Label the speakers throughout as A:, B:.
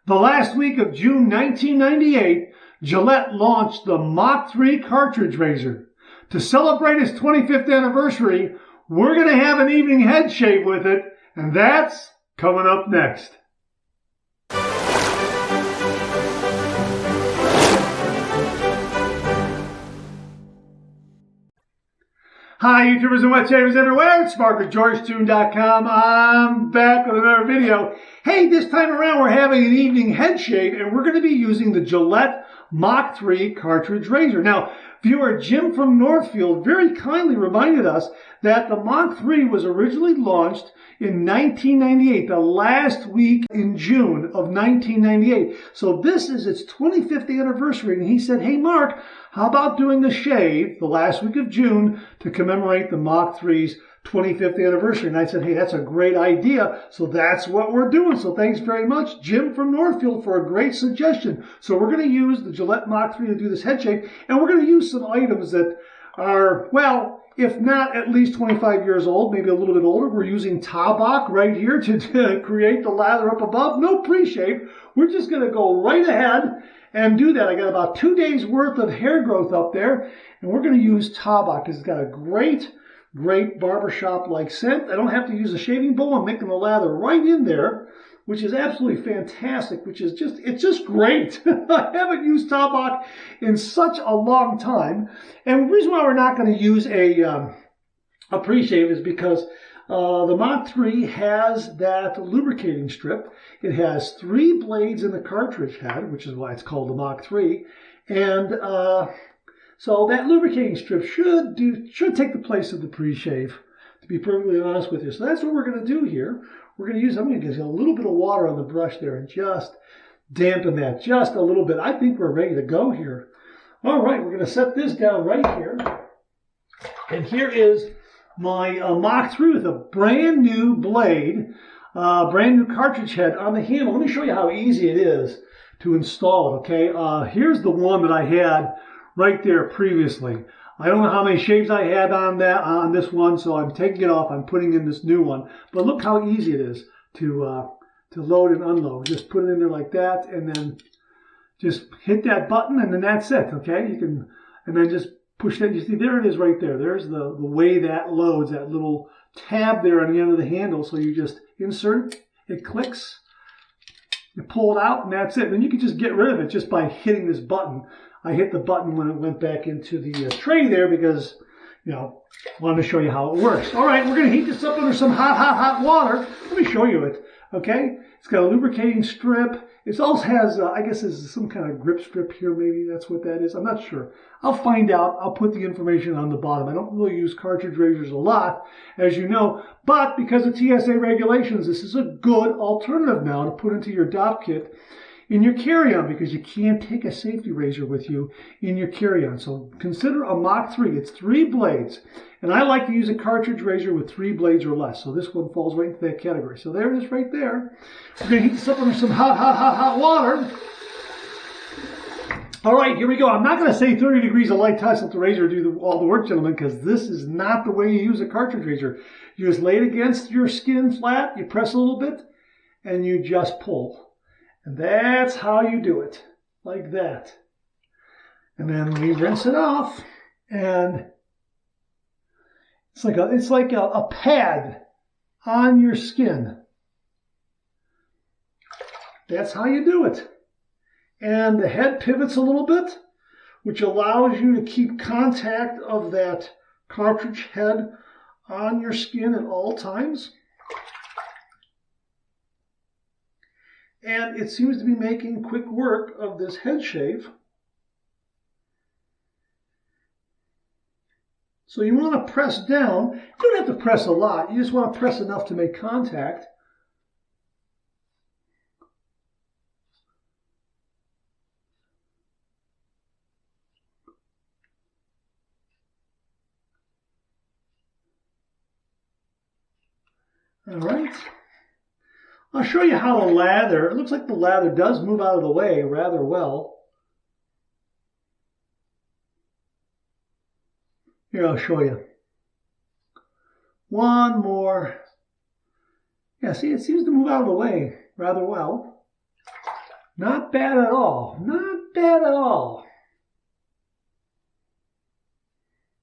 A: The last week of June 1998, Gillette launched the Mach3 cartridge razor. To celebrate its 25th anniversary, we're going to have an evening head shave with it, and that's coming up next. Hi, YouTubers and wet shavers everywhere. It's Mark with GeorgeToon.com. I'm back with another video. Hey, this time around we're having an evening head shave, and we're going to be using the Gillette Mach3 cartridge razor. Now, viewer Jim from Northfield very kindly reminded us that the Mach3 was originally launched in 1998, the last week in June of 1998. So this is its 25th anniversary, and he said, hey Mark, how about doing the shave the last week of June to commemorate the Mach3's 25th anniversary? And I said, hey, that's a great idea. So that's what we're doing. So thanks very much, Jim from Northfield, for a great suggestion. So we're going to use the Gillette Mach3 to do this head shave, and we're going to use some items that are, well, if not at least 25 years old, maybe a little bit older. We're using Tabak right here to create the lather up above. No pre-shave. We're just going to go right ahead and do that. I got about 2 days worth of hair growth up there, and we're going to use Tabak because it's got a great barbershop-like scent. I don't have to use a shaving bowl. I'm making the lather right in there, which is absolutely fantastic, it's just great. I haven't used Tabak in such a long time. And the reason why we're not going to use a pre-shave is because the Mach3 has that lubricating strip. It has 3 blades in the cartridge head, which is why it's called the Mach3. And so that lubricating strip should take the place of the pre-shave, to be perfectly honest with you. So that's what we're going to do here. I'm going to get a little bit of water on the brush there and just dampen that just a little bit. I think we're ready to go here. All right, we're going to set this down right here. And here is my Mach3 with a brand new blade, brand new cartridge head on the handle. Let me show you how easy it is to install it, okay? Here's the one that I had right there previously. I don't know how many shaves I had on this one, so I'm taking it off. I'm putting in this new one. But look how easy it is to load and unload. Just put it in there like that, and then just hit that button, and then that's it. Okay, and then just push that. You see, there it is right there. There's the way that loads, that little tab there on the end of the handle. So you just insert it. It clicks. You pull it out, and that's it. Then you can just get rid of it just by hitting this button. I hit the button when it went back into the tray there because, you know, I wanted to show you how it works. All right, we're going to heat this up under some hot water. Let me show you it, okay? It's got a lubricating strip. It also has, I guess there's some kind of grip strip here, maybe that's what that is. I'm not sure. I'll find out. I'll put the information on the bottom. I don't really use cartridge razors a lot, as you know, but because of TSA regulations, this is a good alternative now to put into your DOP kit in your carry-on, because you can't take a safety razor with you in your carry-on. So consider a Mach3. It's 3 blades. And I like to use a cartridge razor with 3 blades or less. So this one falls right into that category. So there it is right there. We're going to heat this up under some hot water. All right, here we go. I'm not going to say 30 degrees of light touch, let the razor do all the work, gentlemen, because this is not the way you use a cartridge razor. You just lay it against your skin flat, you press a little bit, and you just pull. And that's how you do it, like that. And then we rinse it off, and it's like a pad on your skin. That's how you do it. And the head pivots a little bit, which allows you to keep contact of that cartridge head on your skin at all times. And it seems to be making quick work of this head shave. So you want to press down. You don't have to press a lot. You just want to press enough to make contact. All right. I'll show you how the lather, it looks like the lather does move out of the way rather well. Here, I'll show you. One more. Yeah, see, it seems to move out of the way rather well. Not bad at all. Not bad at all.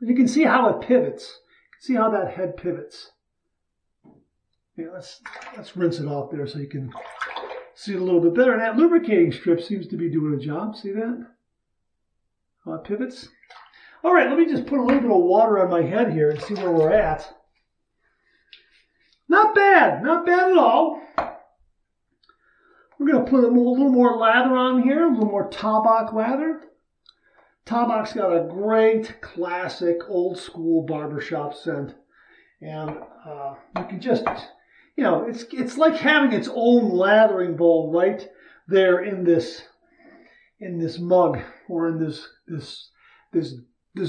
A: You can see how it pivots. You can see how that head pivots. Yeah, let's rinse it off there so you can see it a little bit better. And that lubricating strip seems to be doing a job. See that? How it pivots. All right, let me just put a little bit of water on my head here and see where we're at. Not bad. Not bad at all. We're going to put a little more lather on here, a little more Tabak lather. Tabak's got a great, classic, old-school barbershop scent. And you can just, you know, it's like having its own lathering bowl right there in this mug or in this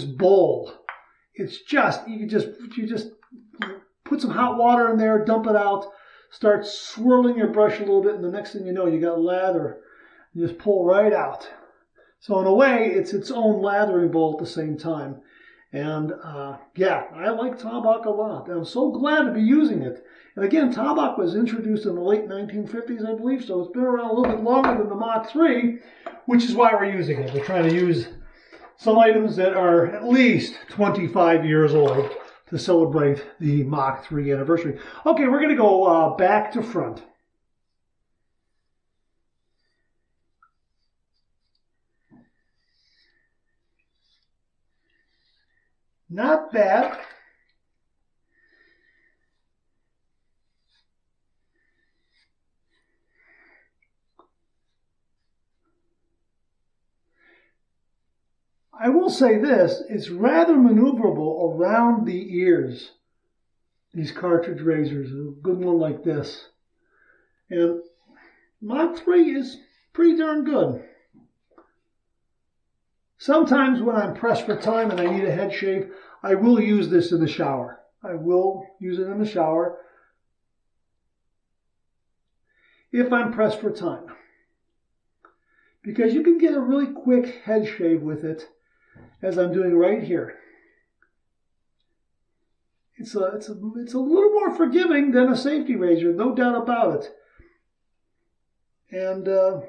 A: bowl. It's just, you just put some hot water in there, dump it out, start swirling your brush a little bit, and the next thing you know, you got lather. You just pull right out. So in a way, it's its own lathering bowl at the same time. And yeah, I like Tabak a lot. And I'm so glad to be using it. And again, Tabak was introduced in the late 1950s, I believe, so it's been around a little bit longer than the Mach3, which is why we're using it. We're trying to use some items that are at least 25 years old to celebrate the Mach3 anniversary. Okay, we're going to go back to front. Not bad. I will say this, it's rather maneuverable around the ears, these cartridge razors, a good one like this. And Mach3 is pretty darn good. Sometimes when I'm pressed for time and I need a head shave, I will use this in the shower. I will use it in the shower if I'm pressed for time. Because you can get a really quick head shave with it, as I'm doing right here. It's a little more forgiving than a safety razor, no doubt about it. And there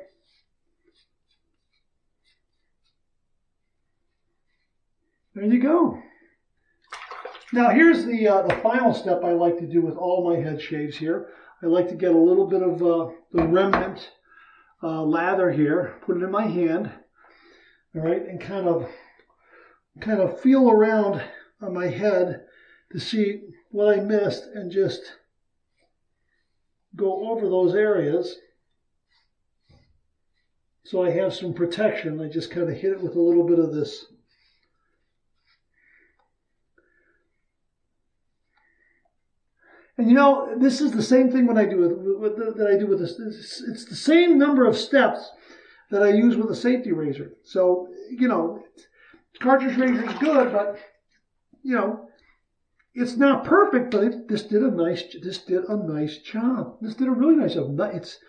A: you go. Now here's the final step I like to do with all my head shaves here. I like to get a little bit of the remnant lather here, put it in my hand, all right, and kind of feel around on my head to see what I missed and just go over those areas so I have some protection. I just kind of hit it with a little bit of this. And you know, this is the same thing when I do with this. It's the same number of steps that I use with a safety razor. So, you know, cartridge razor is good, but you know, it's not perfect. But this did a nice job. This did a really nice job. It's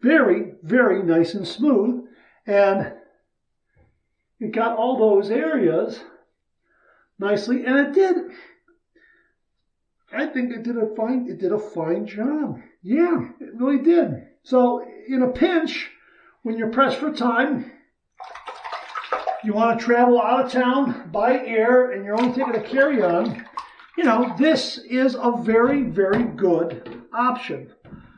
A: very, very nice and smooth, and it got all those areas nicely, and it did. I think it did a fine job. Yeah, it really did. So in a pinch, when you're pressed for time, you want to travel out of town by air, and you're only taking a carry-on, you know, this is a very, very good option,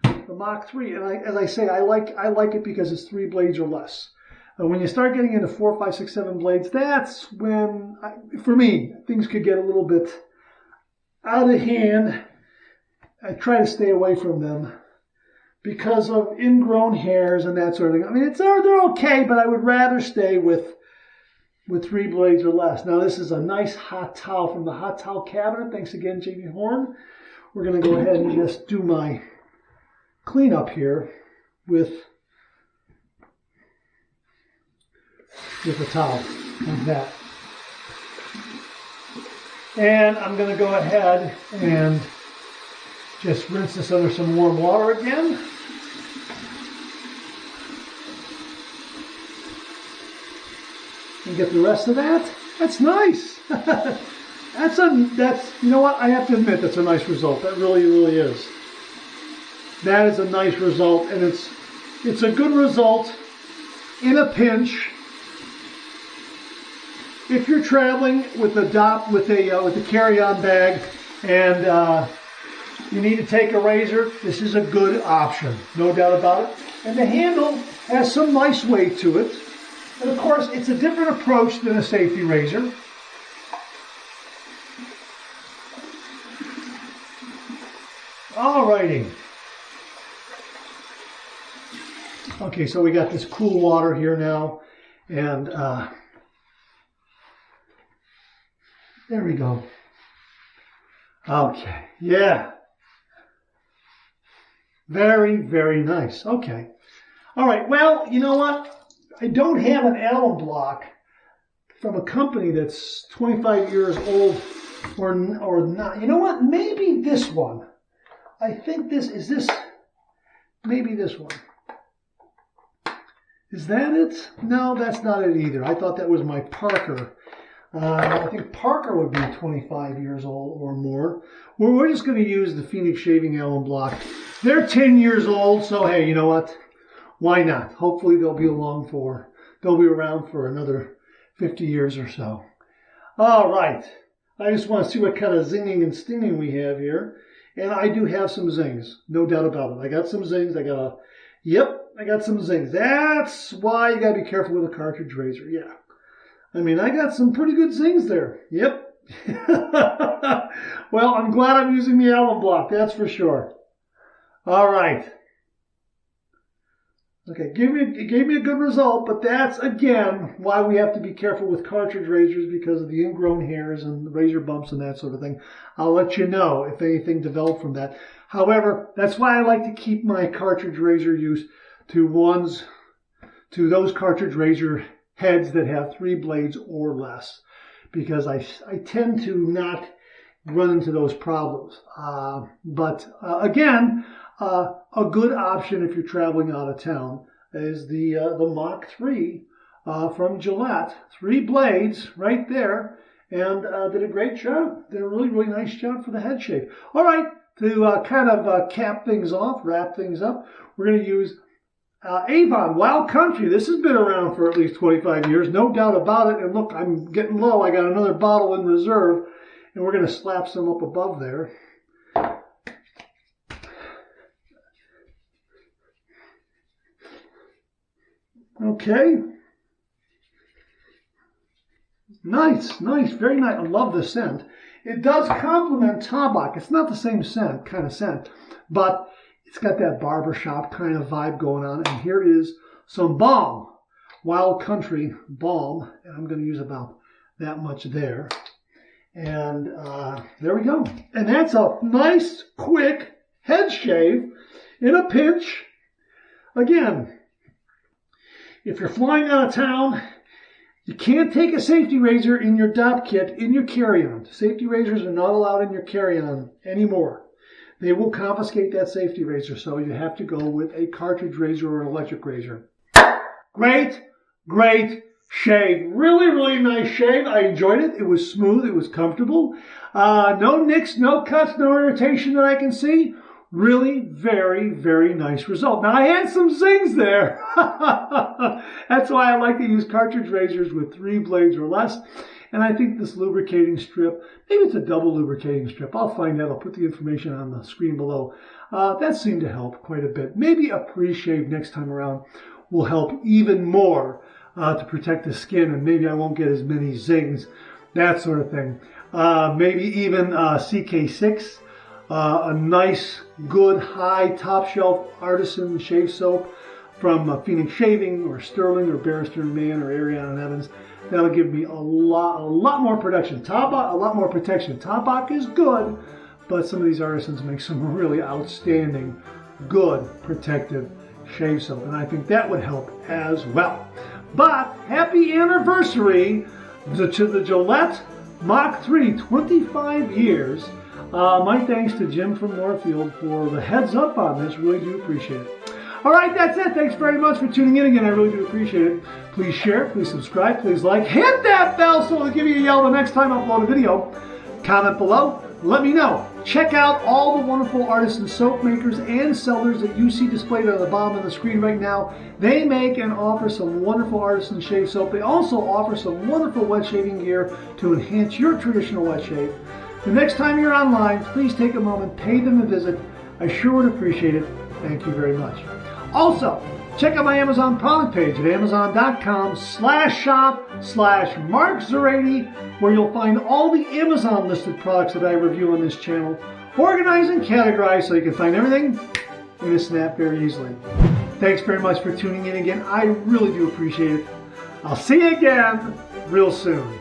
A: the Mach3. And as I say, I like it because it's 3 blades or less. When you start getting into 4, 5, 6, 7 blades, that's when, for me, things could get a little bit out of hand. I try to stay away from them because of ingrown hairs and that sort of thing. I mean, they're okay, but I would rather stay with 3 blades or less. Now, this is a nice hot towel from the hot towel cabinet. Thanks again, Jamie Horn. We're going to go ahead and just do my cleanup here with a towel like that. And I'm going to go ahead and just rinse this under some warm water again. And get the rest of that. That's nice. That's you know what? I have to admit that's a nice result. That really, really is. That is a nice result, and it's a good result in a pinch, if you're traveling with a carry-on bag and you need to take a razor, this is a good option, no doubt about it. And the handle has some nice weight to it. And of course, it's a different approach than a safety razor. Alrighty. Okay, so we got this cool water here now, and there we go. Okay, yeah. Very, very nice. Okay. All right, well, you know what? I don't have an alum block from a company that's 25 years old or not. You know what? Maybe this one. I think maybe this one. Is that it? No, that's not it either. I thought that was my Parker. I think Parker would be 25 years old or more. Well, we're just going to use the Phoenix Shaving Alum Block. They're 10 years old, so hey, you know what? Why not? Hopefully they'll be around for another 50 years or so. All right. I just want to see what kind of zinging and stinging we have here. And I do have some zings, no doubt about it. I got some zings. I got some zings. That's why you got to be careful with a cartridge razor. Yeah. I mean, I got some pretty good zings there. Yep. Well, I'm glad I'm using the alum block, that's for sure. All right. Okay, it gave me a good result, but that's, again, why we have to be careful with cartridge razors, because of the ingrown hairs and the razor bumps and that sort of thing. I'll let you know if anything developed from that. However, that's why I like to keep my cartridge razor use to those cartridge razor heads that have 3 blades or less, because I tend to not run into those problems. Again, a good option if you're traveling out of town is the Mach3 from Gillette. 3 blades right there, and did a great job. Did a really, really nice job for the head shave. All right, to kind of cap things off, wrap things up, we're going to use Avon Wild Country. This has been around for at least 25 years, no doubt about it. And look, I'm getting low. I got another bottle in reserve, and we're going to slap some up above there. Okay. Nice, very nice. I love the scent. It does complement Tabak. It's not the same kind of scent, but it's got that barbershop kind of vibe going on. And here is some balm, Wild Country balm. And I'm going to use about that much there. And there we go. And that's a nice, quick head shave in a pinch. Again, if you're flying out of town, you can't take a safety razor in your DOP kit in your carry-on. Safety razors are not allowed in your carry-on anymore. They will confiscate that safety razor, so you have to go with a cartridge razor or an electric razor. Great, great shave. Really, really nice shave. I enjoyed it. It was smooth. It was comfortable. No nicks, no cuts, no irritation that I can see. Really very, very nice result. Now, I had some zings there. That's why I like to use cartridge razors with 3 blades or less. And I think this lubricating strip, maybe it's a double lubricating strip. I'll find out. I'll put the information on the screen below. That seemed to help quite a bit. Maybe a pre-shave next time around will help even more to protect the skin. And maybe I won't get as many zings, that sort of thing. Maybe even CK6. A nice, good, high, top-shelf artisan shave soap from Phoenix Shaving or Sterling or Barrister Man or Ariana Evans. That'll give me a lot more protection. A lot more protection. Tabak is good, but some of these artisans make some really outstanding, good, protective shave soap, and I think that would help as well. But happy anniversary to the Gillette Mach3, 25 years. My thanks to Jim from Northfield for the heads up on this. Really do appreciate it. All right, that's it. Thanks very much for tuning in again. I really do appreciate it. Please share, please subscribe, please like. Hit that bell so it'll give you a yell the next time I upload a video. Comment below. Let me know Check out all the wonderful artisan soap makers and sellers that you see displayed on the bottom of the screen right now. They make and offer some wonderful artisan shave soap. They also offer some wonderful wet shaving gear to enhance your traditional wet shave. The next time you're online, please take a moment, pay them a visit. I sure would appreciate it. Thank you very much. Also, check out my Amazon product page at amazon.com/shop/MarkZerati, where you'll find all the Amazon listed products that I review on this channel, organized and categorized so you can find everything in a snap very easily. Thanks very much for tuning in again. I really do appreciate it. I'll see you again real soon.